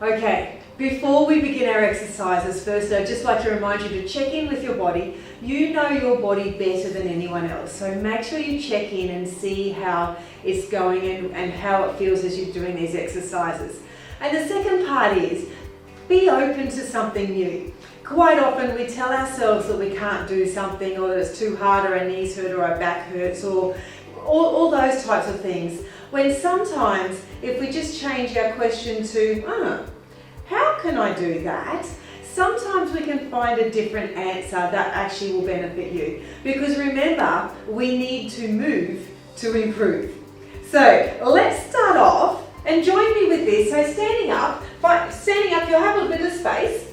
Okay, before we begin our exercises, first I'd just like to remind you to check in with your body. You know your body better than anyone else, so make sure you check in and see how it's going and how it feels as you're doing these exercises. And the second part is, be open to something new. Quite often we tell ourselves that we can't do something, or that it's too hard, or our knees hurt, or our back hurts, or all those types of things. When sometimes, if we just change our question to, how can I do that? Sometimes we can find a different answer that actually will benefit you. Because remember, we need to move to improve. So let's start off and join me with this. So standing up, you'll have a bit of space.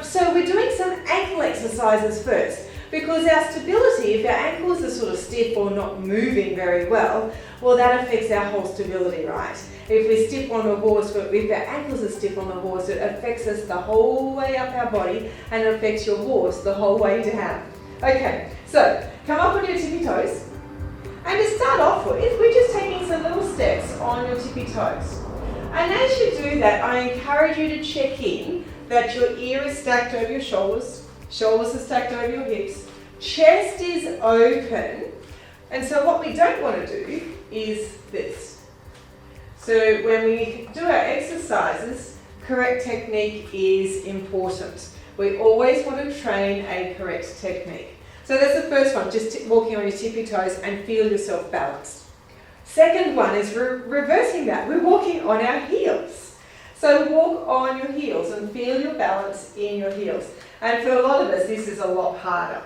So we're doing some ankle exercises first, because our stability, if our ankles are sort of stiff or not moving very well, that affects our whole stability, right? If we're stiff on the horse, if our ankles are stiff on the horse, it affects us the whole way up our body, and it affects your horse the whole way down. Okay, so come up on your tippy toes. And to start off with, we're just taking some little steps on your tippy toes. And as you do that, I encourage you to check in that your ear is stacked over your shoulders, shoulders are stacked over your hips, chest is open. And so what we don't want to do is this. So when we do our exercises, correct technique is important. We always want to train a correct technique. So that's the first one, just walking on your tippy toes and feel yourself balanced. Second one is reversing that. We're walking on our heels. So walk on your heels and feel your balance in your heels. And for a lot of us, this is a lot harder.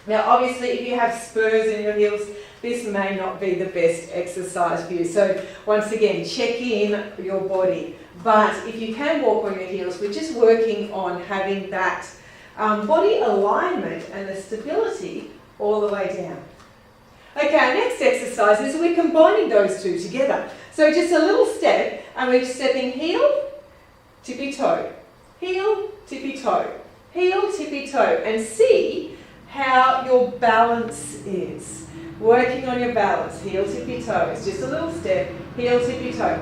Now, obviously, if you have spurs in your heels, this may not be the best exercise for you. So once again, check in your body. But if you can walk on your heels, we're just working on having that body alignment and the stability all the way down. Okay, our next exercise is we're combining those two together. So just a little step, and we're stepping heel, tippy toe, heel, tippy toe, heel, tippy toe, and see how your balance is. Working on your balance, heel, tippy toe. It's just a little step, heel, tippy toe.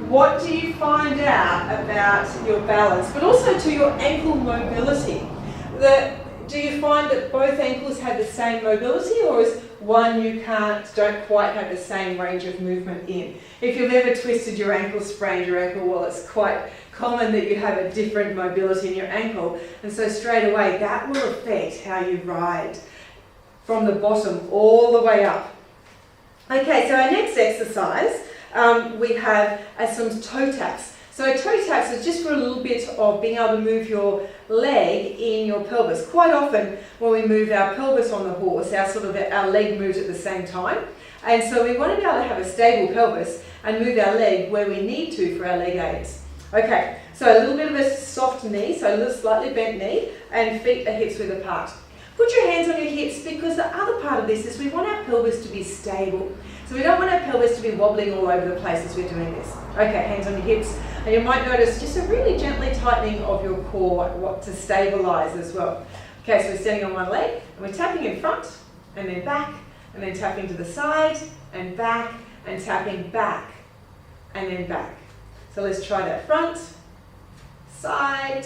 What do you find out about your balance, but also to your ankle mobility? Do you find that both ankles have the same mobility, or is one you don't quite have the same range of movement in? If you've ever twisted your ankle, sprained your ankle, well, it's quite common that you have a different mobility in your ankle, and so straight away that will affect how you ride from the bottom all the way up. Okay, so our next exercise, we have some toe taps. So toe taps is just for a little bit of being able to move your leg in your pelvis. Quite often when we move our pelvis on the horse, our leg moves at the same time. And so we want to be able to have a stable pelvis and move our leg where we need to for our leg aids. Okay, so a little bit of a soft knee, so a little slightly bent knee, and feet are hips width apart. Put your hands on your hips, because the other part of this is we want our pelvis to be stable. So we don't want our pelvis to be wobbling all over the place as we're doing this. Okay, hands on your hips. And you might notice just a really gently tightening of your core to stabilise as well. Okay, so we're standing on one leg, and we're tapping in front, and then back, and then tapping to the side, and back, and tapping back, and then back. So let's try that front, side,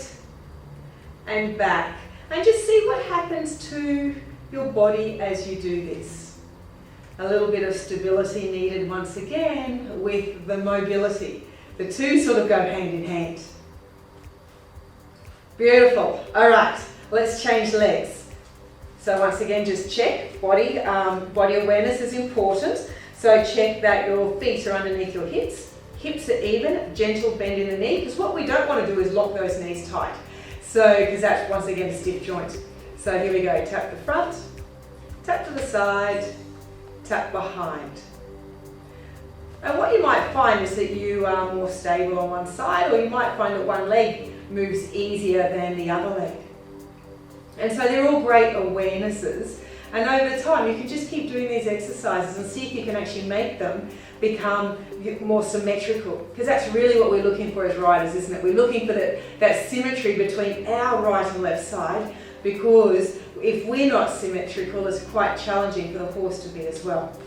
and back. And just see what happens to your body as you do this. A little bit of stability needed once again with the mobility. The two sort of go hand in hand. Beautiful. All right, let's change legs. So once again, just check. Body awareness is important. So check that your feet are underneath your hips. Hips are even, gentle bend in the knee, because what we don't want to do is lock those knees tight. So, because that's once again a stiff joint. So here we go, tap the front, tap to the side, tap behind. And what you might find is that you are more stable on one side, or you might find that one leg moves easier than the other leg. And so they're all great awarenesses. And over time, you can just keep doing these exercises and see if you can actually make them become more symmetrical. Because that's really what we're looking for as riders, isn't it? We're looking for that symmetry between our right and left side, because if we're not symmetrical, it's quite challenging for the horse to be as well.